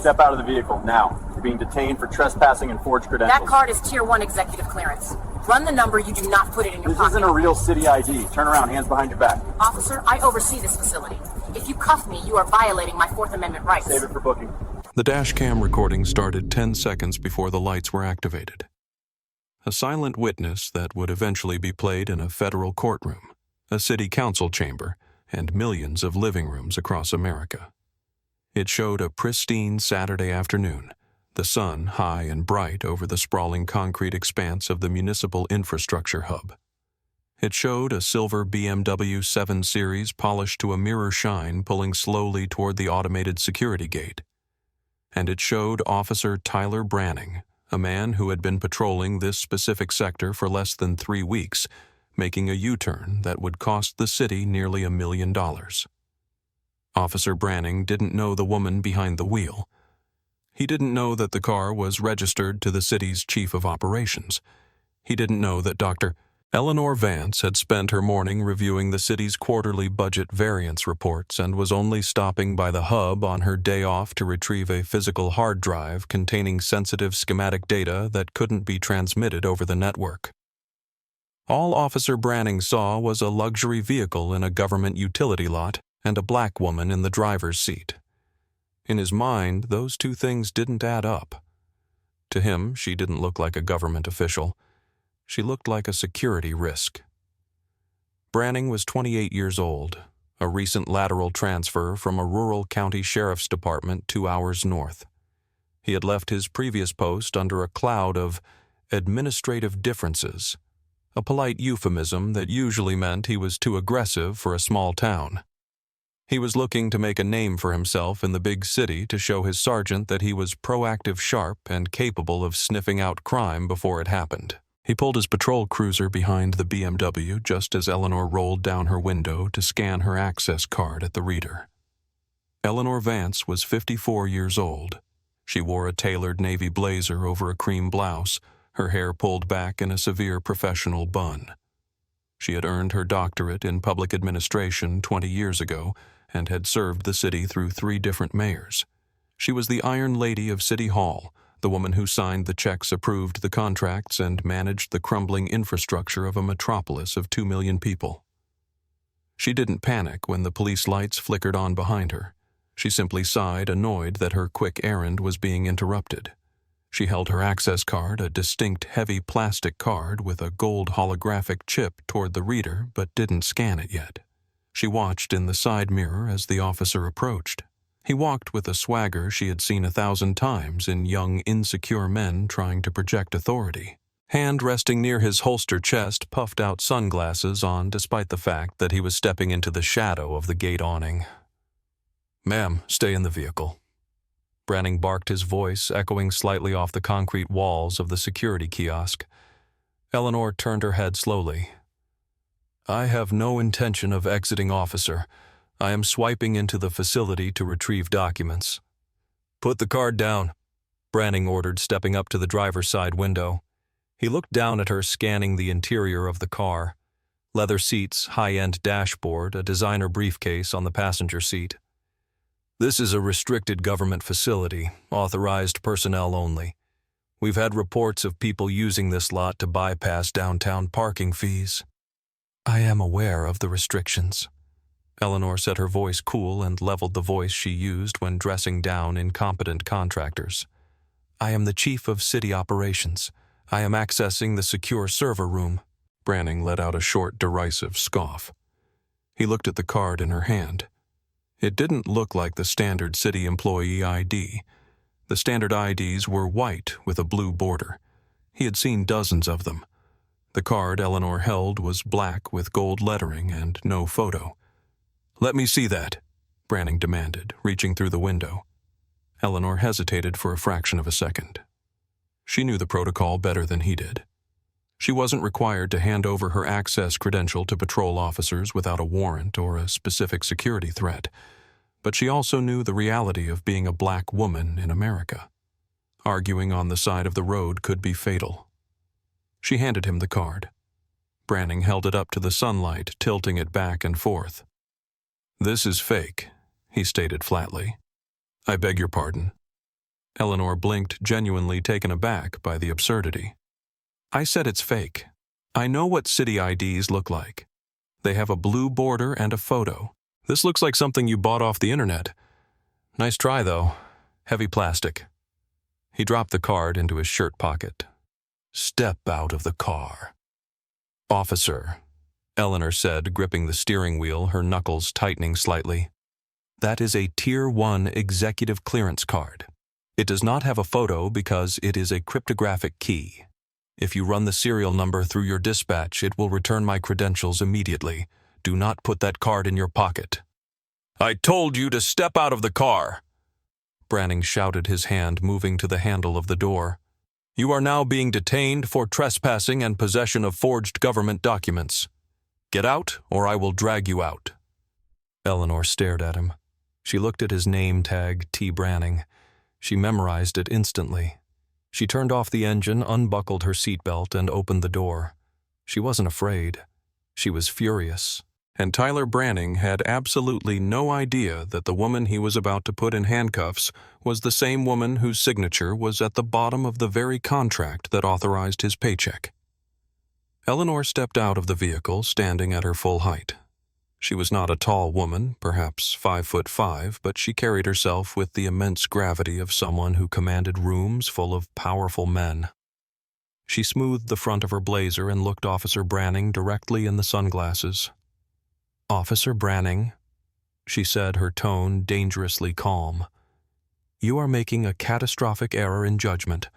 Step out of the vehicle, now. You're being detained for trespassing and forged credentials. That card is Tier 1 executive clearance. Run the number, you do not put it in your pocket. This isn't a real city ID. Turn around, hands behind your back. Officer, I oversee this facility. If you cuff me, you are violating my Fourth Amendment rights. Save it for booking. The dash cam recording started 10 seconds before the lights were activated. A silent witness that would eventually be played in a federal courtroom, a city council chamber, and millions of living rooms across America. It showed a pristine Saturday afternoon, the sun high and bright over the sprawling concrete expanse of the municipal infrastructure hub. It showed a silver BMW 7 Series polished to a mirror shine pulling slowly toward the automated security gate. And it showed Officer Tyler Branning, a man who had been patrolling this specific sector for less than 3 weeks, making a U-turn that would cost the city nearly $1 million. Officer Branning didn't know the woman behind the wheel. He didn't know that the car was registered to the city's chief of operations. He didn't know that Dr. Eleanor Vance had spent her morning reviewing the city's quarterly budget variance reports and was only stopping by the hub on her day off to retrieve a physical hard drive containing sensitive schematic data that couldn't be transmitted over the network. All Officer Branning saw was a luxury vehicle in a government utility lot and a black woman in the driver's seat. In his mind, those two things didn't add up. To him, she didn't look like a government official. She looked like a security risk. Branning was 28 years old, a recent lateral transfer from a rural county sheriff's department 2 hours north. He had left his previous post under a cloud of administrative differences, a polite euphemism that usually meant he was too aggressive for a small town. He was looking to make a name for himself in the big city to show his sergeant that he was proactive, sharp, and capable of sniffing out crime before it happened. He pulled his patrol cruiser behind the BMW just as Eleanor rolled down her window to scan her access card at the reader. Eleanor Vance was 54 years old. She wore a tailored navy blazer over a cream blouse, her hair pulled back in a severe professional bun. She had earned her doctorate in public administration 20 years ago and had served the city through 3 different mayors. She was the Iron Lady of City Hall, the woman who signed the checks, approved the contracts, and managed the crumbling infrastructure of a metropolis of 2 million people. She didn't panic when the police lights flickered on behind her. She simply sighed, annoyed that her quick errand was being interrupted. She held her access card, a distinct heavy plastic card with a gold holographic chip, toward the reader, but didn't scan it yet. She watched in the side mirror as the officer approached. He walked with a swagger she had seen 1,000 times in young, insecure men trying to project authority. Hand resting near his holster chest, puffed-out sunglasses on despite the fact that he was stepping into the shadow of the gate awning. "Ma'am, stay in the vehicle." Branning barked, his voice echoing slightly off the concrete walls of the security kiosk. Eleanor turned her head slowly. "I have no intention of exiting, officer. I am swiping into the facility to retrieve documents." "Put the card down," Branning ordered, stepping up to the driver's side window. He looked down at her, scanning the interior of the car. Leather seats, high-end dashboard, a designer briefcase on the passenger seat. "This is a restricted government facility, authorized personnel only. We've had reports of people using this lot to bypass downtown parking fees." "I am aware of the restrictions." Eleanor said, her voice cool, and leveled the voice she used when dressing down incompetent contractors. "I am the chief of city operations. I am accessing the secure server room." Branning let out a short, derisive scoff. He looked at the card in her hand. It didn't look like the standard city employee ID. The standard IDs were white with a blue border. He had seen dozens of them. The card Eleanor held was black with gold lettering and no photo. "Let me see that," Branning demanded, reaching through the window. Eleanor hesitated for a fraction of a second. She knew the protocol better than he did. She wasn't required to hand over her access credential to patrol officers without a warrant or a specific security threat, but she also knew the reality of being a black woman in America. Arguing on the side of the road could be fatal. She handed him the card. Branning held it up to the sunlight, tilting it back and forth. "This is fake," he stated flatly. "I beg your pardon." Eleanor blinked, genuinely taken aback by the absurdity. I said it's fake. I know what city IDs look like. They have a blue border and a photo. This looks like something you bought off the internet. Nice try, though. Heavy plastic. He dropped the card into his shirt pocket. Step out of the car. Officer, Eleanor said, gripping the steering wheel, her knuckles tightening slightly. That is a Tier 1 executive clearance card. It does not have a photo because it is a cryptographic key. If you run the serial number through your dispatch, it will return my credentials immediately. Do not put that card in your pocket. I told you to step out of the car! Branning shouted, his hand moving to the handle of the door. You are now being detained for trespassing and possession of forged government documents. Get out, or I will drag you out. Eleanor stared at him. She looked at his name tag, T. Branning. She memorized it instantly. She turned off the engine, unbuckled her seatbelt, and opened the door. She wasn't afraid. She was furious. And Tyler Branning had absolutely no idea that the woman he was about to put in handcuffs was the same woman whose signature was at the bottom of the very contract that authorized his paycheck. Eleanor stepped out of the vehicle, standing at her full height. She was not a tall woman, perhaps 5'5", but she carried herself with the immense gravity of someone who commanded rooms full of powerful men. She smoothed the front of her blazer and looked Officer Branning directly in the sunglasses. Officer Branning, she said, her tone dangerously calm. You are making a catastrophic error in judgment.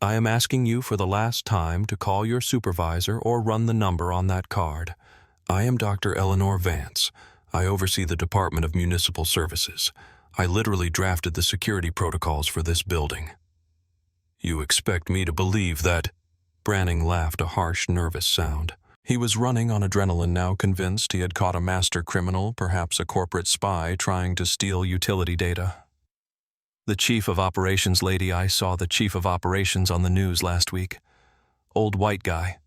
I am asking you for the last time to call your supervisor or run the number on that card. I am Dr. Eleanor Vance. I oversee the Department of Municipal Services. I literally drafted the security protocols for this building. You expect me to believe that? Branning laughed, a harsh, nervous sound. He was running on adrenaline now, convinced he had caught a master criminal, perhaps a corporate spy, trying to steal utility data. The chief of operations lady, I saw the chief of operations on the news last week. Old white guy.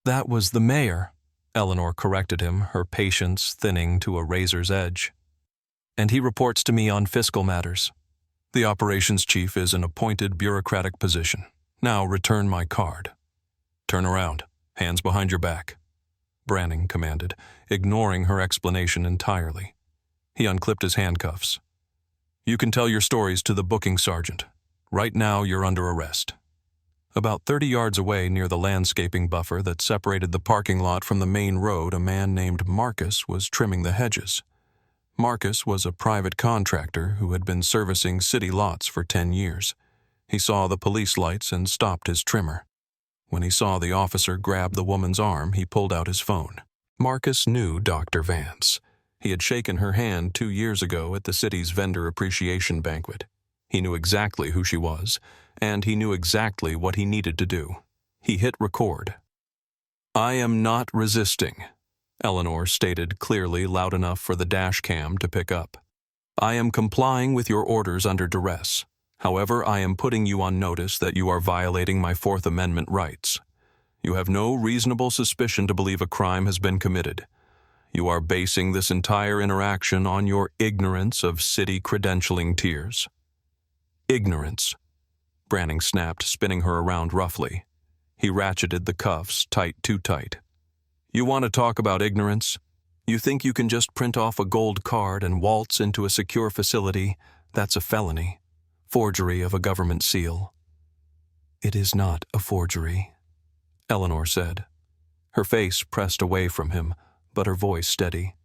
That was the mayor, Eleanor corrected him, her patience thinning to a razor's edge. And he reports to me on fiscal matters. The operations chief is an appointed bureaucratic position. Now return my card. Turn around. Hands behind your back, Branning commanded, ignoring her explanation entirely. He unclipped his handcuffs. You can tell your stories to the booking sergeant. Right now you're under arrest. About 30 yards away, near the landscaping buffer that separated the parking lot from the main road, a man named Marcus was trimming the hedges. Marcus was a private contractor who had been servicing city lots for 10 years. He saw the police lights and stopped his trimmer. When he saw the officer grab the woman's arm, he pulled out his phone. Marcus knew Dr. Vance. He had shaken her hand 2 years ago at the city's vendor appreciation banquet. He knew exactly who she was, and he knew exactly what he needed to do. He hit record. I am not resisting, Eleanor stated clearly, loud enough for the dash cam to pick up. I am complying with your orders under duress. However, I am putting you on notice that you are violating my Fourth Amendment rights. You have no reasonable suspicion to believe a crime has been committed. You are basing this entire interaction on your ignorance of city credentialing tiers. Ignorance, Branning snapped, spinning her around roughly. He ratcheted the cuffs too tight. You want to talk about ignorance? You think you can just print off a gold card and waltz into a secure facility? That's a felony. Forgery of a government seal. It is not a forgery, Eleanor said. Her face pressed away from him, but her voice steady.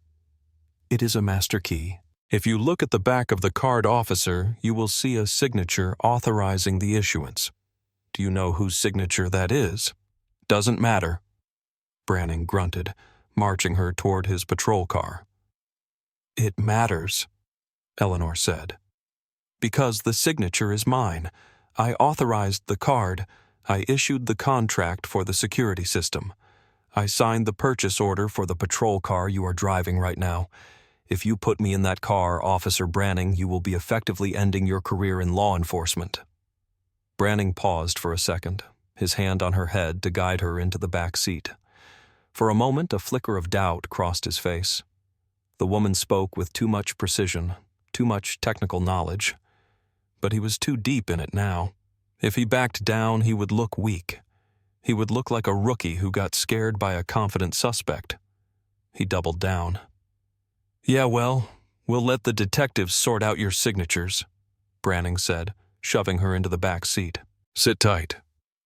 It is a master key. If you look at the back of the card, officer, you will see a signature authorizing the issuance. Do you know whose signature that is? Doesn't matter, Branning grunted, marching her toward his patrol car. It matters, Eleanor said. Because the signature is mine. I authorized the card. I issued the contract for the security system. I signed the purchase order for the patrol car you are driving right now. If you put me in that car, Officer Branning, you will be effectively ending your career in law enforcement. Branning paused for a second, his hand on her head to guide her into the back seat. For a moment, a flicker of doubt crossed his face. The woman spoke with too much precision, too much technical knowledge. but he was too deep in it now. If he backed down, he would look weak. He would look like a rookie who got scared by a confident suspect. He doubled down. "Yeah, well, we'll let the detectives sort out your signatures," Branning said, shoving her into the back seat. "Sit tight.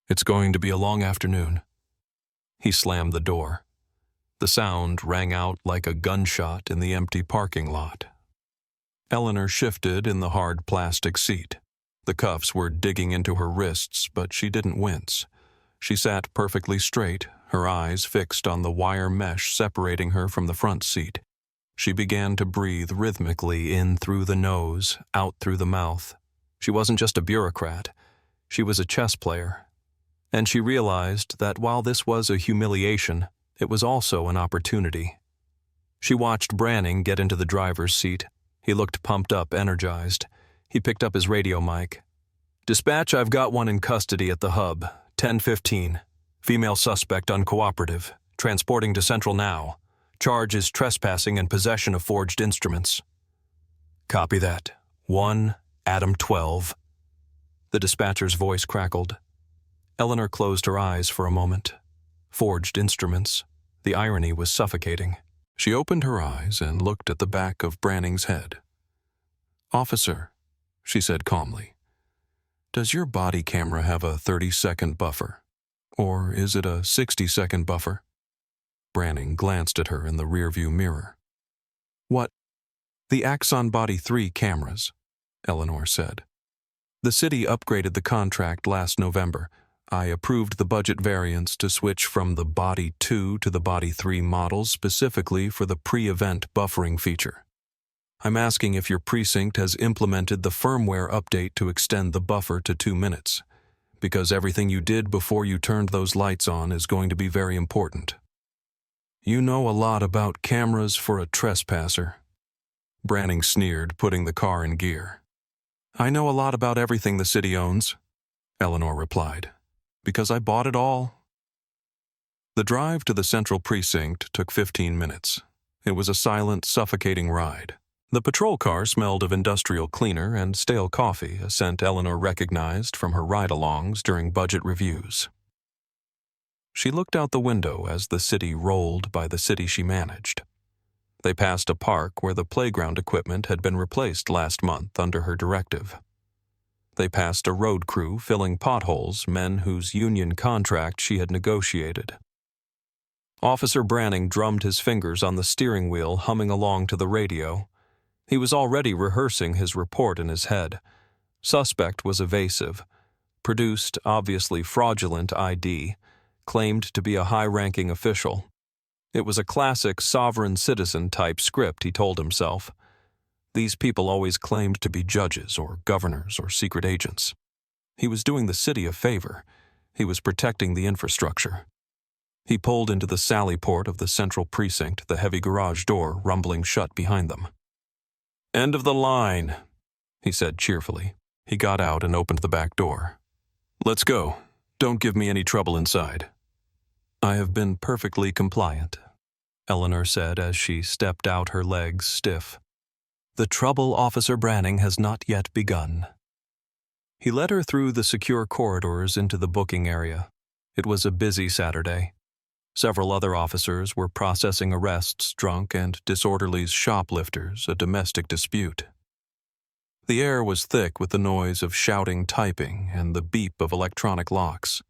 It's going to be a long afternoon." He slammed the door. The sound rang out like a gunshot in the empty parking lot. Eleanor shifted in the hard plastic seat. The cuffs were digging into her wrists, but she didn't wince. She sat perfectly straight, her eyes fixed on the wire mesh separating her from the front seat. She began to breathe rhythmically in through the nose, out through the mouth. She wasn't just a bureaucrat. She was a chess player. And she realized that while this was a humiliation, it was also an opportunity. She watched Branning get into the driver's seat. He looked pumped up, energized. He picked up his radio mic. "Dispatch, I've got one in custody at the hub. 10:15. Female suspect uncooperative. Transporting to Central now. Charge is trespassing and possession of forged instruments." "Copy that. 1 Adam 12. The dispatcher's voice crackled. Eleanor closed her eyes for a moment. Forged instruments. The irony was suffocating. She opened her eyes and looked at the back of Branning's head. "Officer," she said calmly, "does your body camera have a 30-second buffer? Or is it a 60-second buffer?" Branning glanced at her in the rearview mirror. "What?" "The Axon Body 3 cameras," Eleanor said. "The city upgraded the contract last November. I approved the budget variance to switch from the Body 2 to the Body 3 models specifically for the pre-event buffering feature. I'm asking if your precinct has implemented the firmware update to extend the buffer to 2 minutes, because everything you did before you turned those lights on is going to be very important." "You know a lot about cameras for a trespasser," Branning sneered, putting the car in gear. "I know a lot about everything the city owns," Eleanor replied, "because I bought it all." The drive to the central precinct took 15 minutes. It was a silent, suffocating ride. The patrol car smelled of industrial cleaner and stale coffee, a scent Eleanor recognized from her ride-alongs during budget reviews. She looked out the window as the city rolled by the city she managed. They passed a park where the playground equipment had been replaced last month under her directive. They passed a road crew filling potholes, men whose union contract she had negotiated. Officer Branning drummed his fingers on the steering wheel, humming along to the radio. He was already rehearsing his report in his head. Suspect was evasive. Produced obviously fraudulent ID. Claimed to be a high-ranking official. It was a classic sovereign citizen-type script, he told himself. These people always claimed to be judges or governors or secret agents. He was doing the city a favor. He was protecting the infrastructure. He pulled into the sally port of the central precinct, the heavy garage door rumbling shut behind them. "End of the line," he said cheerfully. He got out and opened the back door. "Let's go. Don't give me any trouble inside." "I have been perfectly compliant," Eleanor said as she stepped out, her legs stiff. "The trouble, Officer Branning, has not yet begun." He led her through the secure corridors into the booking area. It was a busy Saturday. Several other officers were processing arrests, drunk and disorderlies, shoplifters, a domestic dispute. The air was thick with the noise of shouting typing and the beep of electronic locks.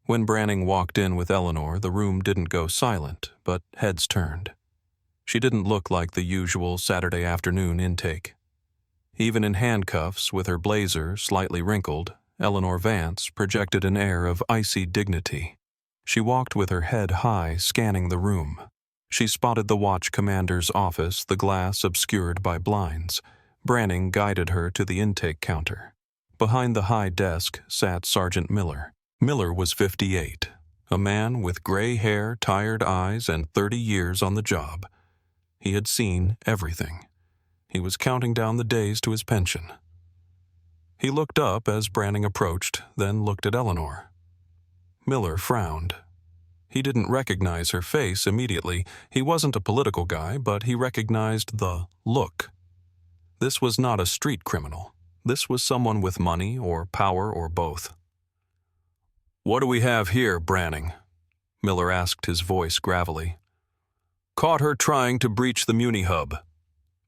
When Branning walked in with Eleanor, the room didn't go silent, but heads turned. She didn't look like the usual Saturday afternoon intake. Even in handcuffs, with her blazer slightly wrinkled, Eleanor Vance projected an air of icy dignity. She walked with her head high, scanning the room. She spotted the watch commander's office, the glass obscured by blinds. Branning guided her to the intake counter. Behind the high desk sat Sergeant Miller. Miller was 58, a man with gray hair, tired eyes, and 30 years on the job. He had seen everything. He was counting down the days to his pension. He looked up as Branning approached, then looked at Eleanor. Miller frowned. He didn't recognize her face immediately. He wasn't a political guy, but he recognized the look. This was not a street criminal. This was someone with money or power or both. "What do we have here, Branning?" Miller asked, his voice gravelly. "Caught her trying to breach the Muni hub,"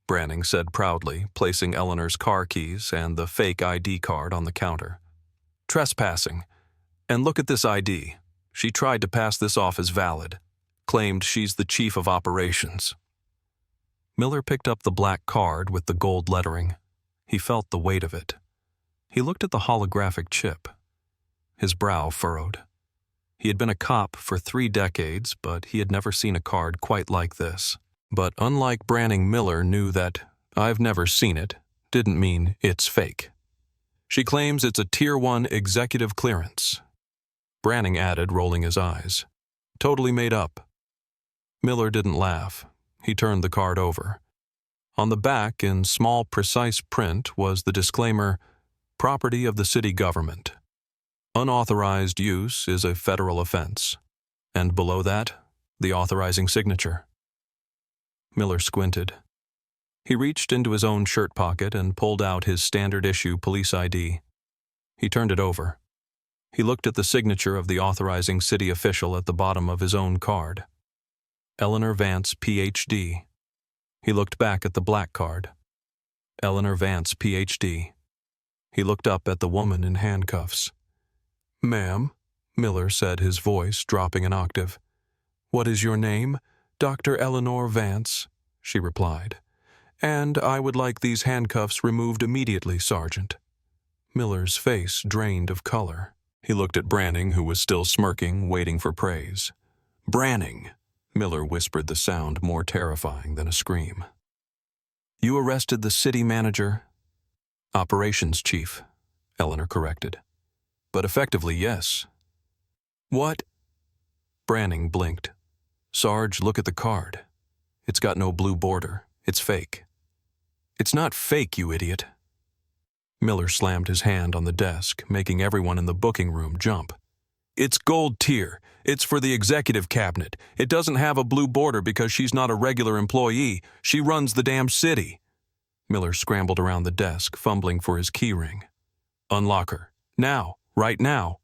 Branning said proudly, placing Eleanor's car keys and the fake ID card on the counter. "Trespassing. And look at this ID. She tried to pass this off as valid. Claimed she's the chief of operations." Miller picked up the black card with the gold lettering. He felt the weight of it. He looked at the holographic chip. His brow furrowed. He had been a cop for 3 decades, but he had never seen a card quite like this. But unlike Branning, Miller knew that "I've never seen it" didn't mean it's fake. "She claims it's a Tier 1 executive clearance," Branning added, rolling his eyes. "Totally made up." Miller didn't laugh. He turned the card over. On the back, in small, precise print, was the disclaimer, "Property of the city government. Unauthorized use is a federal offense." And below that, the authorizing signature. Miller squinted. He reached into his own shirt pocket and pulled out his standard-issue police ID. He turned it over. He looked at the signature of the authorizing city official at the bottom of his own card. Eleanor Vance, Ph.D. He looked back at the black card. Eleanor Vance, Ph.D. He looked up at the woman in handcuffs. "Ma'am," Miller said, his voice dropping an octave. "What is your name?" "Dr. Eleanor Vance," she replied. "And I would like these handcuffs removed immediately, Sergeant." Miller's face drained of color. He looked at Branning, who was still smirking, waiting for praise. "Branning," Miller whispered, the sound more terrifying than a scream. "You arrested the city manager?" "Operations chief," Eleanor corrected. "But effectively, yes." "What?" Branning blinked. "Sarge, look at the card. It's got no blue border. It's fake." "It's not fake, you idiot." Miller slammed his hand on the desk, making everyone in the booking room jump. "It's gold tier. It's for the executive cabinet. It doesn't have a blue border because she's not a regular employee. She runs the damn city." Miller scrambled around the desk, fumbling for his keyring. "Unlock her. Now. Right now."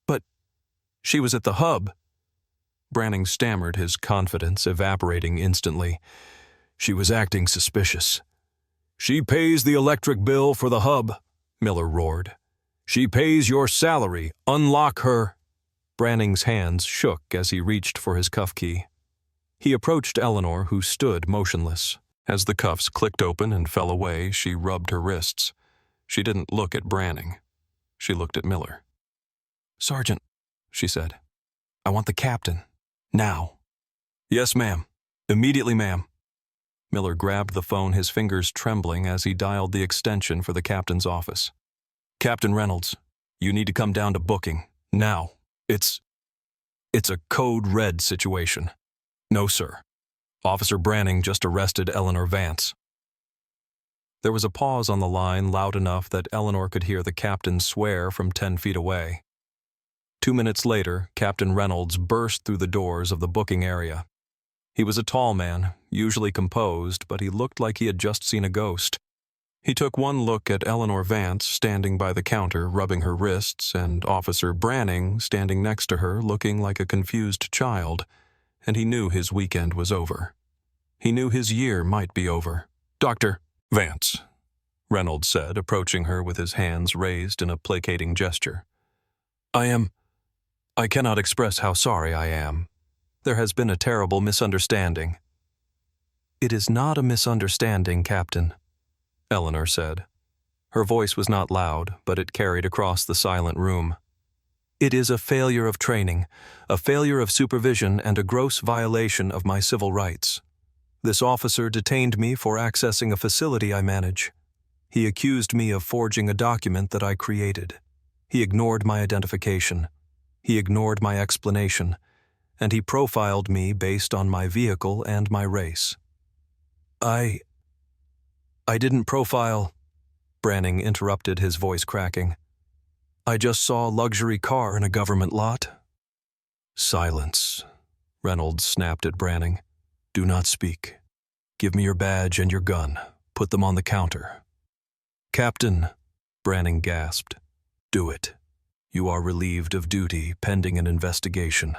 "But she was at the hub." Branning stammered, his confidence evaporating instantly. "She was acting suspicious." "She pays the electric bill for the hub," Miller roared. "She pays your salary. Unlock her." Branning's hands shook as he reached for his cuff key. He approached Eleanor, who stood motionless. As the cuffs clicked open and fell away, she rubbed her wrists. She didn't look at Branning. She looked at Miller. "Sergeant," she said, "I want the captain. Now." "Yes, ma'am. Immediately, ma'am." Miller grabbed the phone, his fingers trembling as he dialed the extension for the captain's office. "Captain Reynolds, you need to come down to booking. Now. It's a code red situation." "No, sir. Officer Branning just arrested Eleanor Vance." There was a pause on the line loud enough that Eleanor could hear the captain swear from 10 feet away. 2 minutes later, Captain Reynolds burst through the doors of the booking area. He was a tall man, usually composed, but he looked like he had just seen a ghost. He took one look at Eleanor Vance standing by the counter, rubbing her wrists, and Officer Branning standing next to her, looking like a confused child, and he knew his weekend was over. He knew his year might be over. "Dr. Vance," Reynolds said, approaching her with his hands raised in a placating gesture. I cannot express how sorry I am. There has been a terrible misunderstanding." "It is not a misunderstanding, Captain," Eleanor said. Her voice was not loud, but it carried across the silent room. "It is a failure of training, a failure of supervision, and a gross violation of my civil rights. This officer detained me for accessing a facility I manage. He accused me of forging a document that I created. He ignored my identification. He ignored my explanation, and he profiled me based on my vehicle and my race." I didn't profile," Branning interrupted, his voice cracking. "I just saw a luxury car in a government lot." "Silence," Reynolds snapped at Branning. "Do not speak. Give me your badge and your gun. Put them on the counter." "Captain," Branning gasped. "Do it. You are relieved of duty pending an investigation.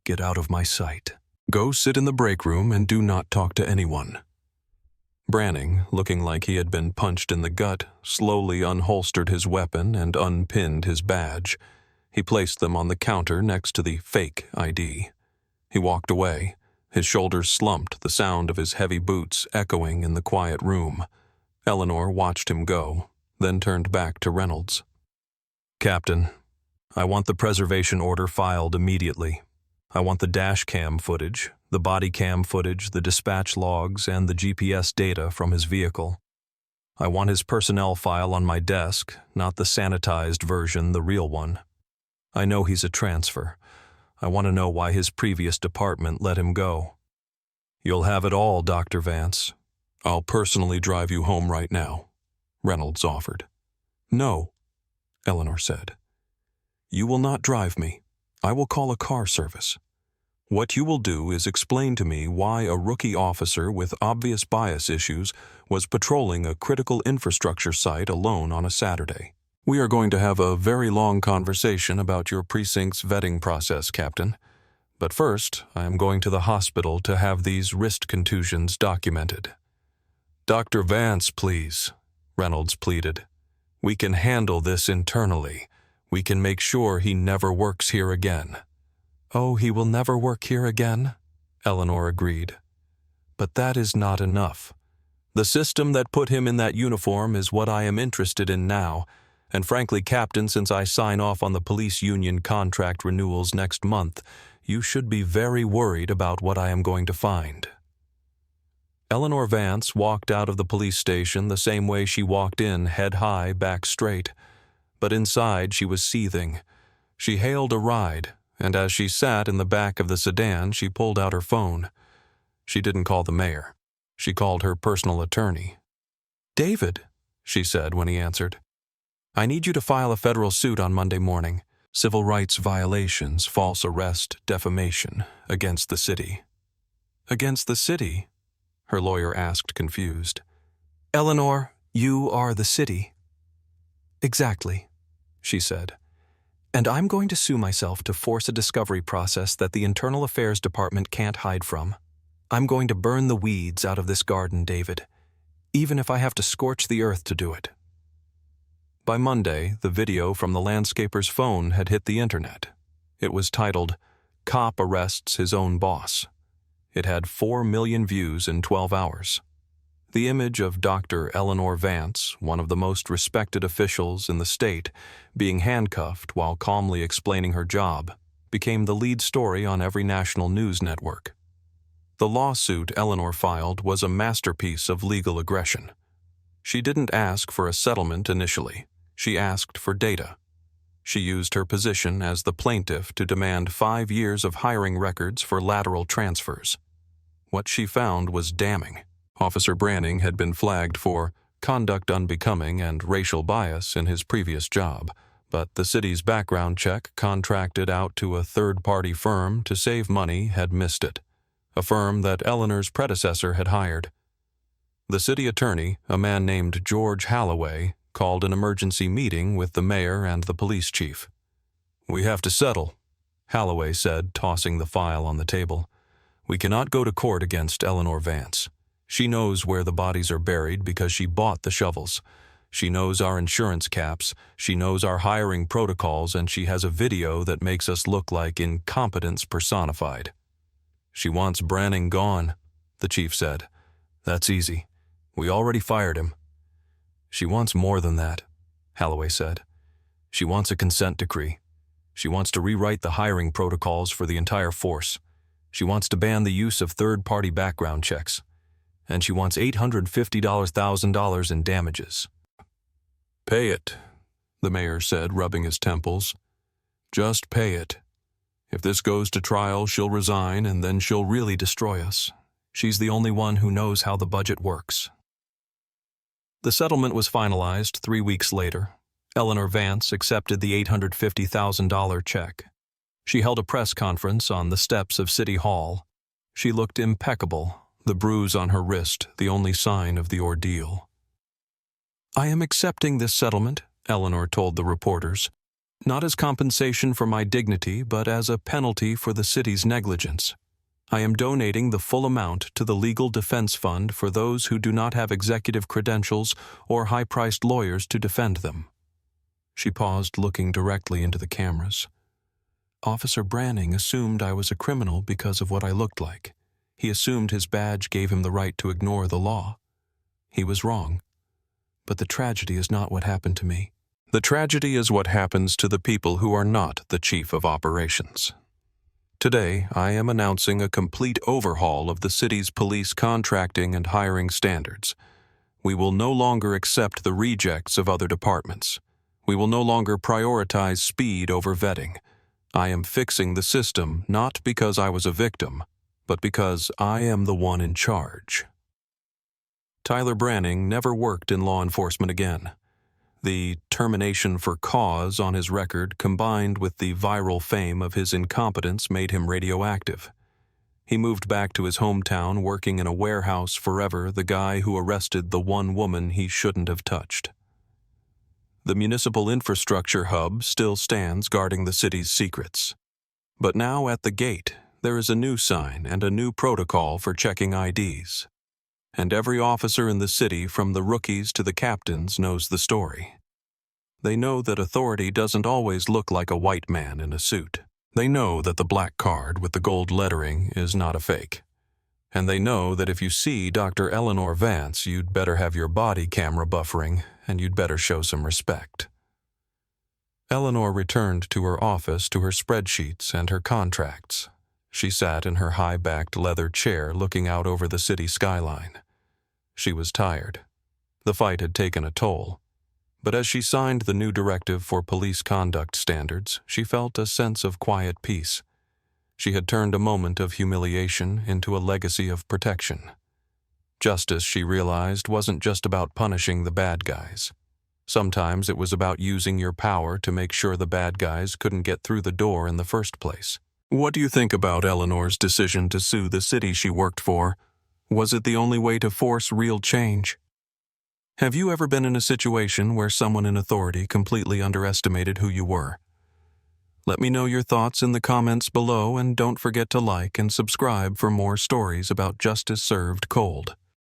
Get out of my sight. Go sit in the break room and do not talk to anyone." Branning, looking like he had been punched in the gut, slowly unholstered his weapon and unpinned his badge. He placed them on the counter next to the fake ID. He walked away, his shoulders slumped, the sound of his heavy boots echoing in the quiet room. Eleanor watched him go, then turned back to Reynolds. "Captain, I want the preservation order filed immediately. I want the dash cam footage, the body cam footage, the dispatch logs, and the GPS data from his vehicle. I want his personnel file on my desk, not the sanitized version, the real one. I know he's a transfer. I want to know why his previous department let him go." "You'll have it all, Dr. Vance. I'll personally drive you home right now," Reynolds offered. "No," Eleanor said. "You will not drive me. I will call a car service. What you will do is explain to me why a rookie officer with obvious bias issues was patrolling a critical infrastructure site alone on a Saturday. We are going to have a very long conversation about your precinct's vetting process, Captain. But first, I am going to the hospital to have these wrist contusions documented." "Dr. Vance, please," Reynolds pleaded. "We can handle this internally. We can make sure he never works here again." "Oh, he will never work here again?" Eleanor agreed. "But that is not enough. The system that put him in that uniform is what I am interested in now, and frankly, Captain, since I sign off on the police union contract renewals next month, you should be very worried about what I am going to find." Eleanor Vance walked out of the police station the same way she walked in, head high, back straight. But inside she was seething. She hailed a ride, and as she sat in the back of the sedan, she pulled out her phone. She didn't call the mayor. She called her personal attorney. "David," she said when he answered, "I need you to file a federal suit on Monday morning. Civil rights violations, false arrest, defamation, against the city." "Against the city?" her lawyer asked, confused. "Eleanor, you are the city." "Exactly," she said. "And I'm going to sue myself to force a discovery process that the Internal Affairs Department can't hide from. I'm going to burn the weeds out of this garden, David, even if I have to scorch the earth to do it." By Monday, the video from the landscaper's phone had hit the internet. It was titled, "Cop Arrests His Own Boss." It had 4 million views in 12 hours. The image of Dr. Eleanor Vance, one of the most respected officials in the state, being handcuffed while calmly explaining her job, became the lead story on every national news network. The lawsuit Eleanor filed was a masterpiece of legal aggression. She didn't ask for a settlement initially. She asked for data. She used her position as the plaintiff to demand 5 years of hiring records for lateral transfers. What she found was damning. Officer Branning had been flagged for conduct unbecoming and racial bias in his previous job, but the city's background check contracted out to a third-party firm to save money had missed it, a firm that Eleanor's predecessor had hired. The city attorney, a man named George Halloway, called an emergency meeting with the mayor and the police chief. "We have to settle," Halloway said, tossing the file on the table. "We cannot go to court against Eleanor Vance. She knows where the bodies are buried because she bought the shovels. She knows our insurance caps, she knows our hiring protocols, and she has a video that makes us look like incompetence personified." "She wants Branning gone," the chief said. "That's easy. We already fired him." "She wants more than that," Halloway said. "She wants a consent decree. She wants to rewrite the hiring protocols for the entire force. She wants to ban the use of third-party background checks. And she wants $850,000 in damages." "Pay it," the mayor said, rubbing his temples. "Just pay it. If this goes to trial, she'll resign, and then she'll really destroy us. She's the only one who knows how the budget works." The settlement was finalized 3 weeks later. Eleanor Vance accepted the $850,000 check. She held a press conference on the steps of City Hall. She looked impeccable, the bruise on her wrist the only sign of the ordeal. "I am accepting this settlement," Eleanor told the reporters, "not as compensation for my dignity, but as a penalty for the city's negligence. I am donating the full amount to the Legal Defense Fund for those who do not have executive credentials or high-priced lawyers to defend them." She paused, looking directly into the cameras. "Officer Branning assumed I was a criminal because of what I looked like. He assumed his badge gave him the right to ignore the law. He was wrong. But the tragedy is not what happened to me. The tragedy is what happens to the people who are not the chief of operations. Today, I am announcing a complete overhaul of the city's police contracting and hiring standards. We will no longer accept the rejects of other departments. We will no longer prioritize speed over vetting. I am fixing the system not because I was a victim, but because I am the one in charge." Tyler Branning never worked in law enforcement again. The termination for cause on his record combined with the viral fame of his incompetence made him radioactive. He moved back to his hometown working in a warehouse forever, the guy who arrested the one woman he shouldn't have touched. The municipal infrastructure hub still stands guarding the city's secrets. But now at the gate, there is a new sign and a new protocol for checking IDs. And every officer in the city, from the rookies to the captains, knows the story. They know that authority doesn't always look like a white man in a suit. They know that the black card with the gold lettering is not a fake. And they know that if you see Dr. Eleanor Vance, you'd better have your body camera buffering, and you'd better show some respect. Eleanor returned to her office, to her spreadsheets and her contracts. She sat in her high-backed leather chair looking out over the city skyline. She was tired. The fight had taken a toll. But as she signed the new directive for police conduct standards, she felt a sense of quiet peace. She had turned a moment of humiliation into a legacy of protection. Justice, she realized, wasn't just about punishing the bad guys. Sometimes it was about using your power to make sure the bad guys couldn't get through the door in the first place. What do you think about Eleanor's decision to sue the city she worked for? Was it the only way to force real change? Have you ever been in a situation where someone in authority completely underestimated who you were? Let me know your thoughts in the comments below, and don't forget to like and subscribe for more stories about justice served cold.